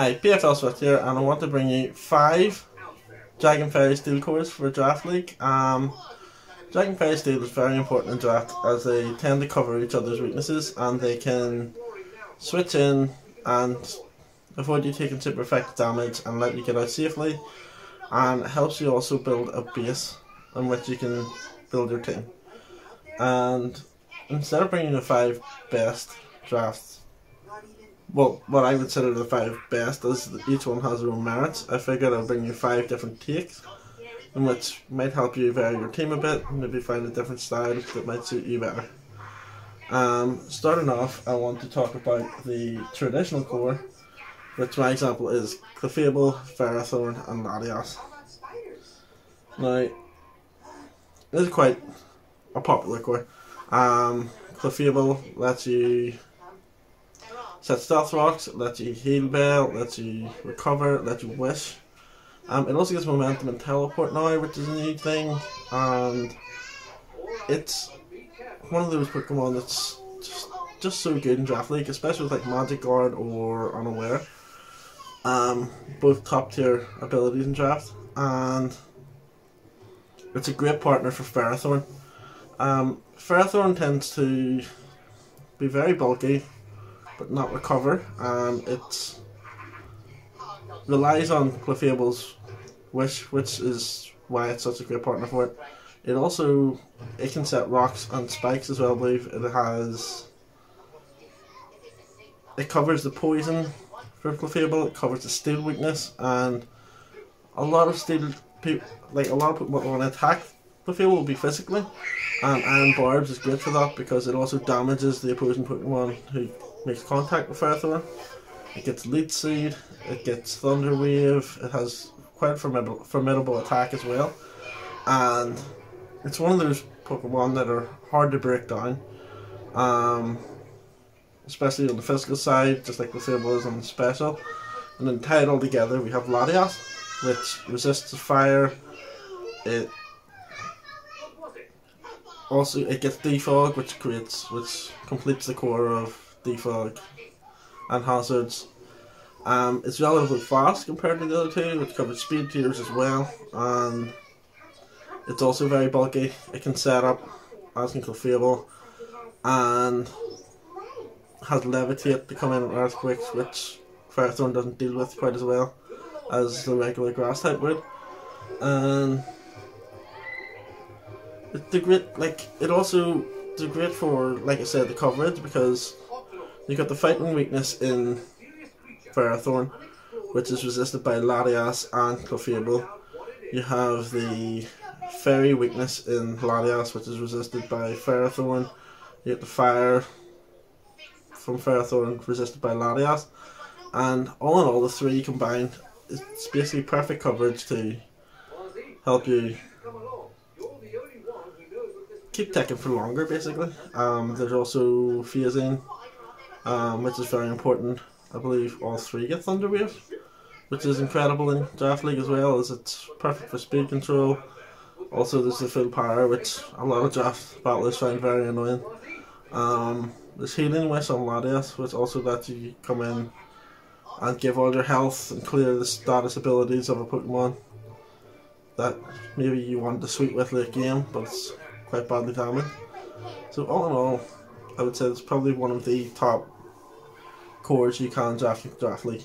Hi, PFL Swift here, and I want to bring you 5 Dragon Fairy Steel cores for Draft League. Dragon Fairy Steel is very important in draft as they tend to cover each other's weaknesses and they can switch in and avoid you taking super effective damage and let you get out safely, and it helps you also build a base on which you can build your team. And instead of bringing the 5 best drafts, well, what I consider the 5 best, as each one has their own merits, I figured I'd bring you 5 different takes, in which might help you vary your team a bit, maybe find a different style that might suit you better. Starting off, I want to talk about the traditional core, which my example is Clefable, Ferrothorn and Latias. Now, this is quite a popular core. Clefable lets you set stealth rocks, lets you heal bell, lets you recover, lets you wish. It also gets momentum and teleport now, which is a new thing, and it's one of those Pokemon that's just so good in Draft League, especially with like Magic Guard or Unaware. Both top tier abilities in draft, and it's a great partner for Ferrothorn. Ferrothorn tends to be very bulky but not recover. It relies on Clefable's wish, which is why it's such a great partner for it. It can set rocks and spikes as well. I believe it covers the poison for Clefable, it covers the steel weakness, and a lot of people want to attack Clefable will be physically, and Iron Barbs is great for that because it also damages the opposing Pokemon who makes contact with Ferrothorn. It gets Leech Seed, it gets Thunder Wave, it has quite a formidable attack as well, and it's one of those Pokemon that are hard to break down, especially on the physical side, just like Clefable is on the special. And then tie it all together, we have Latias, which resists fire. It gets Defog, which completes the core of Defog and Hazards. It's relatively fast compared to the other two, which covers speed tiers as well, and it's also very bulky. It can set up as can Clefable, and has Levitate to come in with Earthquakes, which Ferrothorn doesn't deal with quite as well as the regular grass type would. And it's great for, like I said, the coverage, because you got the fighting weakness in Ferrothorn, which is resisted by Latias and Clefable. You have the fairy weakness in Latias, which is resisted by Ferrothorn. You get the fire from Ferrothorn resisted by Latias, and all in all, the 3 combined, it's basically perfect coverage to help you keep ticking for longer, basically. There's also phasing, which is very important. I believe all 3 get Thunder Wave, which is incredible in Draft League as well, as it's perfect for speed control. Also there's the full power, which a lot of draft battlers find very annoying. There's Healing Wish on Latias, which also lets you come in and give all your health and clear the status abilities of a Pokemon that maybe you want to sweep with late game, but it's quite badly damaged. So all in all, I would say it's probably one of the top cores you can draft in Draft League.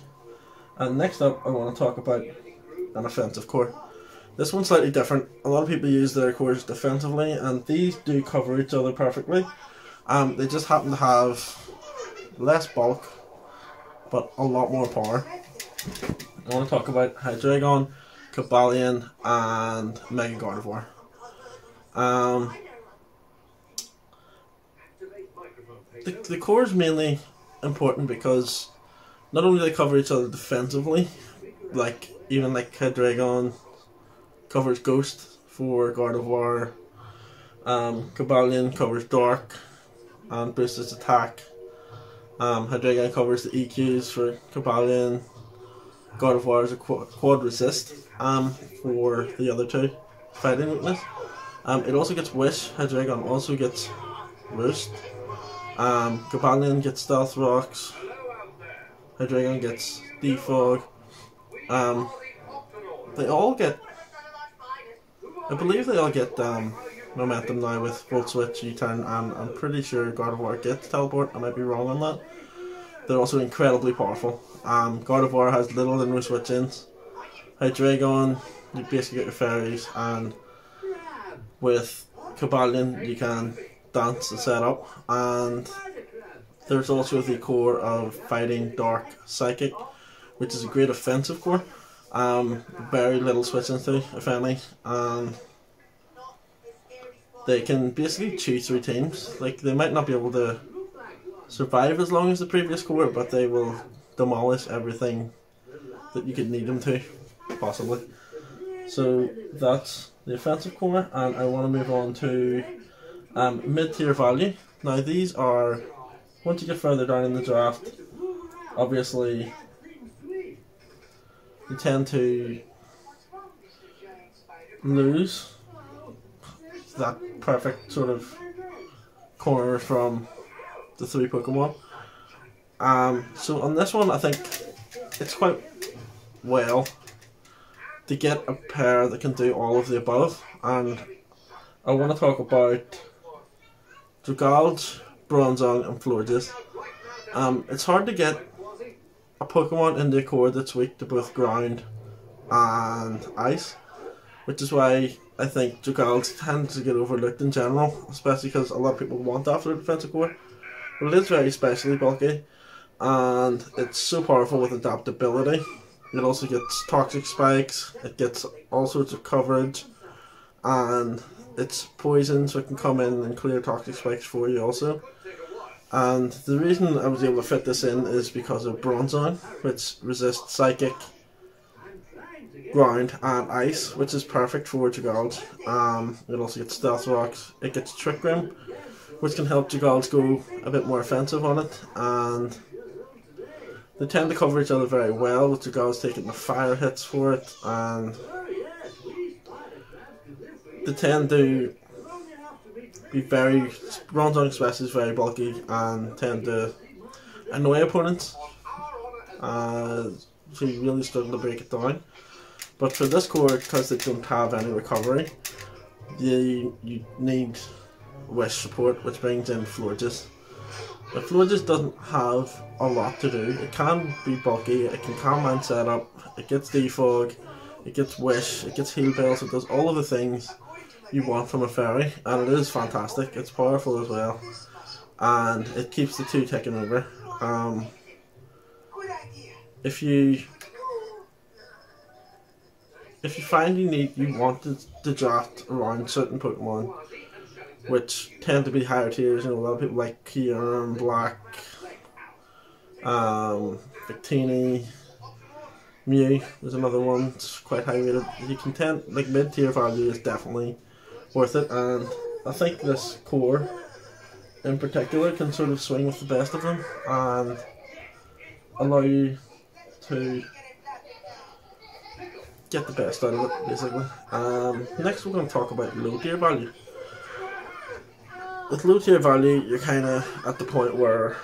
And next up, I want to talk about an offensive core. This one's slightly different. A lot of people use their cores defensively, and these do cover each other perfectly. They just happen to have less bulk, but a lot more power. I want to talk about Hydreigon, Cobalion, and Mega Gardevoir. The core is mainly important because not only do they cover each other defensively, even like Hydreigon covers Ghost for Gardevoir, Cobalion covers Dark and boosts its attack, Hydreigon covers the EQs for Cobalion, Gardevoir is a quad resist for the other 2 fighting weakness. It also gets Wish, Hydreigon also gets Roost, Cobalion gets Stealth Rocks, Hydreigon gets Defog. They all get, I believe they all get momentum now with Volt Switch, U-Turn, and I'm pretty sure Gardevoir gets Teleport. I might be wrong on that. They're also incredibly powerful. Gardevoir has little and no switch-ins. Hydreigon, you basically get your fairies, and with Cobalion you can dance and set up, and there's also the core of Fighting, Dark, Psychic, which is a great offensive core. Very little switch-ins to, if any, and they can basically chew through teams. Like, they might not be able to survive as long as the previous core, but they will demolish everything that you could need them to, possibly. So that's the offensive core, and I want to move on to mid-tier value. Now these are, once you get further down in the draft, obviously you tend to lose that perfect sort of corner from the 3 Pokemon. So on this one, I think it's quite well to get a pair that can do all of the above, and I want to talk about Dragalge, Bronzong, and Florges. It's hard to get a Pokemon in the core that's weak to both ground and ice, which is why I think Dragalge tends to get overlooked in general, especially because a lot of people want after the defensive core. But it is very specially bulky, and it's so powerful with adaptability. It also gets toxic spikes, it gets all sorts of coverage, and it's poison, so it can come in and clear toxic spikes for you also. And the reason I was able to fit this in is because of Bronzong, which resists Psychic, Ground, and Ice, which is perfect for Dragalge. It also gets Stealth Rocks, it gets Trick Room, which can help Dragalge go a bit more offensive on it, and they tend to cover each other very well, with Dragalge taking the fire hits for it, and they tend to be very, Bronzong especially is very bulky and tend to annoy opponents, so you really struggle to break it down. But for this core, because they don't have any recovery, you need Wish support, which brings in Florges. But Florges doesn't have a lot to do. It can be bulky, it can calm mind setup, it gets Defog, it gets Wish, it gets Heal Bells, it does all of the things you want from a fairy, and it is fantastic. It's powerful as well, and it keeps the 2 ticking over. If you find you want to draft around certain Pokemon which tend to be higher tiers, you know, a lot of people like Kyurem, Black, Victini, Mew is another one that's quite high rated. You can tend, like, mid-tier value is definitely worth it, and I think this core in particular can sort of swing with the best of them and allow you to get the best out of it, basically. Next we're going to talk about low tier value. With low tier value, you're kind of at the point where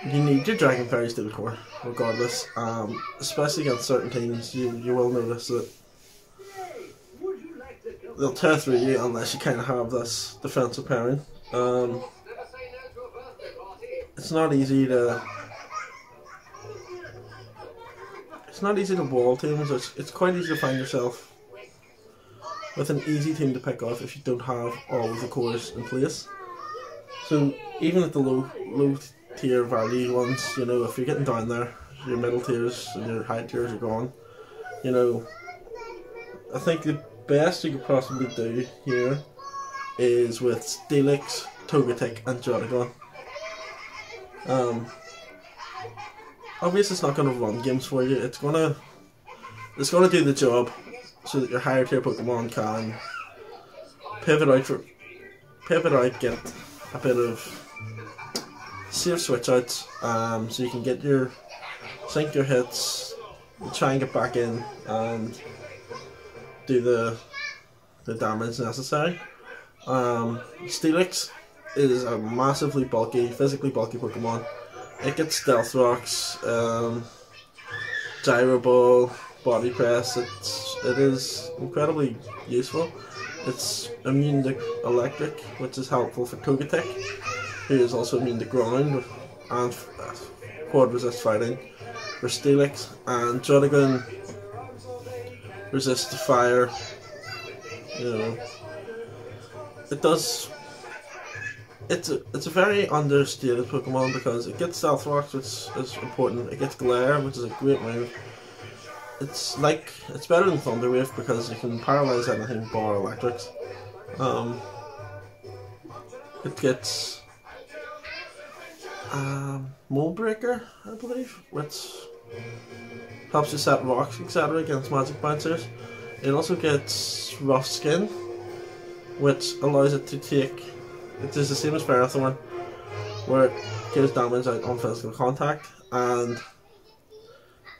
you need your Dragon Fairy Steel core, regardless. Especially against certain teams, you will notice that they'll tear through you unless you kind of have this defensive pairing. It's not easy to wall teams. It's quite easy to find yourself with an easy team to pick off if you don't have all of the cores in place. So even at the low tier value ones, you know, if you're getting down there, your middle tiers and your high tiers are gone, you know, I think the best you could possibly do here is with Steelix, Togetic, and Jotagon. Obviously it's not going to run games for you, it's going to do the job so that your higher tier Pokemon can pivot out, get a bit of safe switch outs, so you can get sink your hits, try and get back in and do the damage necessary. Steelix is a massively bulky, physically bulky Pokemon, it gets stealth rocks, gyro ball, body press. It is incredibly useful. It's immune to electric, which is helpful for Togetic, who is also immune to ground and quad resist fighting for Steelix, and Druddigon resists fire. You know, it does. It's a very understated Pokemon because it gets Stealth Rocks, which is important. It gets Glare, which is a great move. It's better than Thunder Wave because you can paralyze anything bar electrics. It gets Mold Breaker, I believe, which helps you set rocks, etc. against magic bouncers. It also gets Rough Skin, which allows it to take. It is the same as Ferrothorn, where it gives damage out on physical contact, and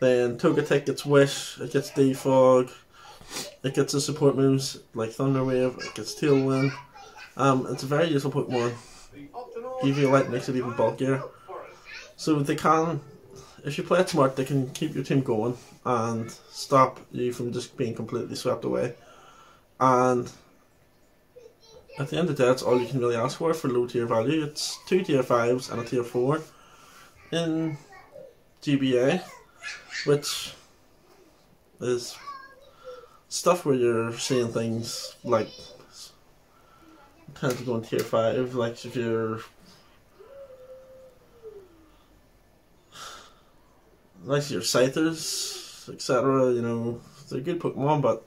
then Togetic gets Wish, it gets Defog, it gets the support moves like Thunder Wave, it gets Tailwind. It's a very useful Pokemon. Eviolite makes it even bulkier. So they can, if you play it smart, they can keep your team going and stop you from just being completely swept away. And at the end of the day, that's all you can really ask for low tier value. It's 2 tier 5s and a tier 4 in GBA, which is stuff where you're seeing things like tend to go in tier 5, like if you're like your Scythers, etc. You know, they're good Pokemon, but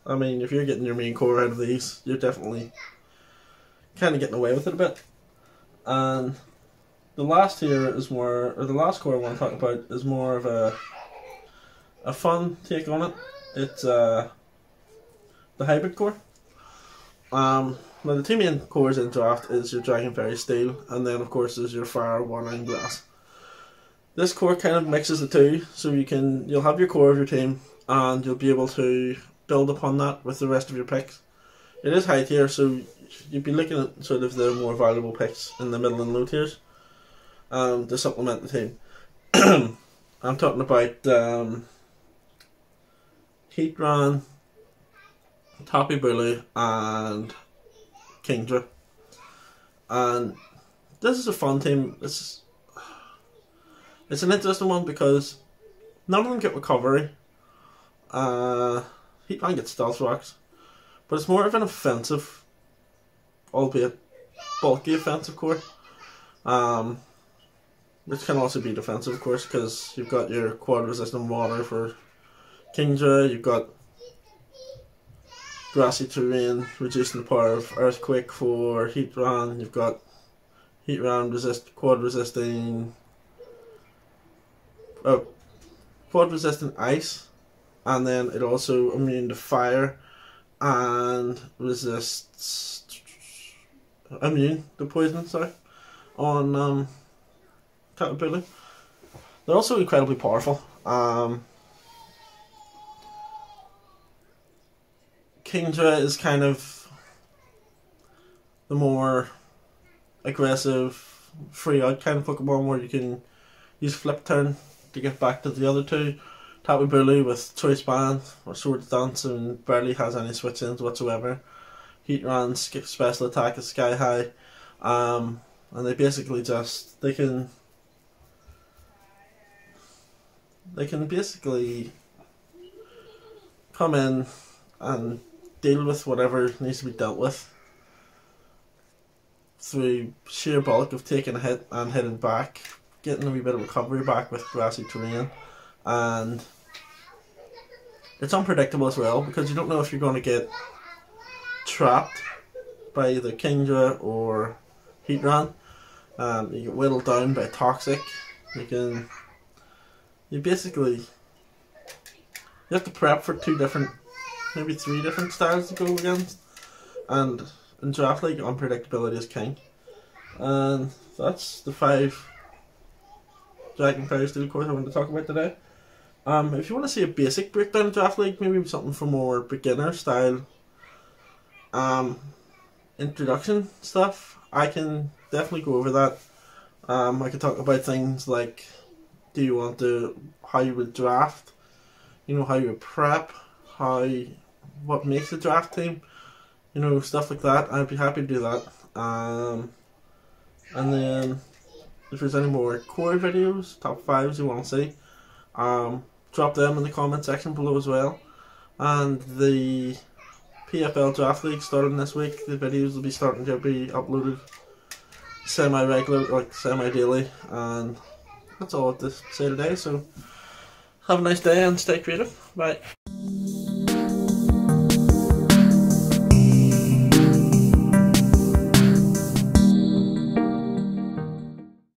I mean, if you're getting your main core out of these, you're definitely kind of getting away with it a bit. And the last tier is more, or the last core I want to talk about is more of a fun take on it. It's the hybrid core. Now the two main cores in draft is your Dragon Fairy Steel, and then of course is your Fire, Water and Grass. This core kind of mixes the two, so you'll have your core of your team, and you'll be able to build upon that with the rest of your picks. It is high tier, so you'd be looking at sort of the more valuable picks in the middle and low tiers to supplement the team. I'm talking about Heatran, Tapu Bulu and Kingdra. And this is a fun team. It's an interesting one because none of them get recovery. Heatran gets Stealth Rocks, but it's more of an offensive, albeit bulky offensive core, which can also be defensive, of course, because you've got your quad resistant water for Kingdra, you've got grassy terrain reducing the power of Earthquake for Heatran, you've got Heatran quad resisting ice, and then it also immune to fire and resists immune to poison, on Tapu Bulu. They're also incredibly powerful. Kingdra is kind of the more aggressive, free out kind of Pokemon where you can use Flip Turn to get back to the other two. Tapu Bulu with Choice Band or Sword Dance and barely has any switch-ins whatsoever. Heatran's special attack is sky high, and they basically they can basically come in and deal with whatever needs to be dealt with through sheer bulk of taking a hit and hitting back, getting a wee bit of recovery back with grassy terrain, and it's unpredictable as well because you don't know if you're going to get trapped by either Kingdra or Heatran. You get whittled down by Toxic. You have to prep for maybe 3 different styles to go against, and in Draft League unpredictability is king. And that's the 5 Dragon Fairy Steel cores I want to talk about today. If you want to see a basic breakdown of Draft League, maybe something for more beginner style introduction stuff, I can definitely go over that. I could talk about things like, do you want to, how you would draft, you know, how you would prep, what makes a draft team, you know, stuff like that. I'd be happy to do that. And then if there's any more core videos, top 5s you want to see, drop them in the comment section below as well. And the PFL Draft League starting this week. The videos will be starting to be uploaded semi-regular, like semi-daily, and that's all I have to say today. So have a nice day and stay creative. Bye.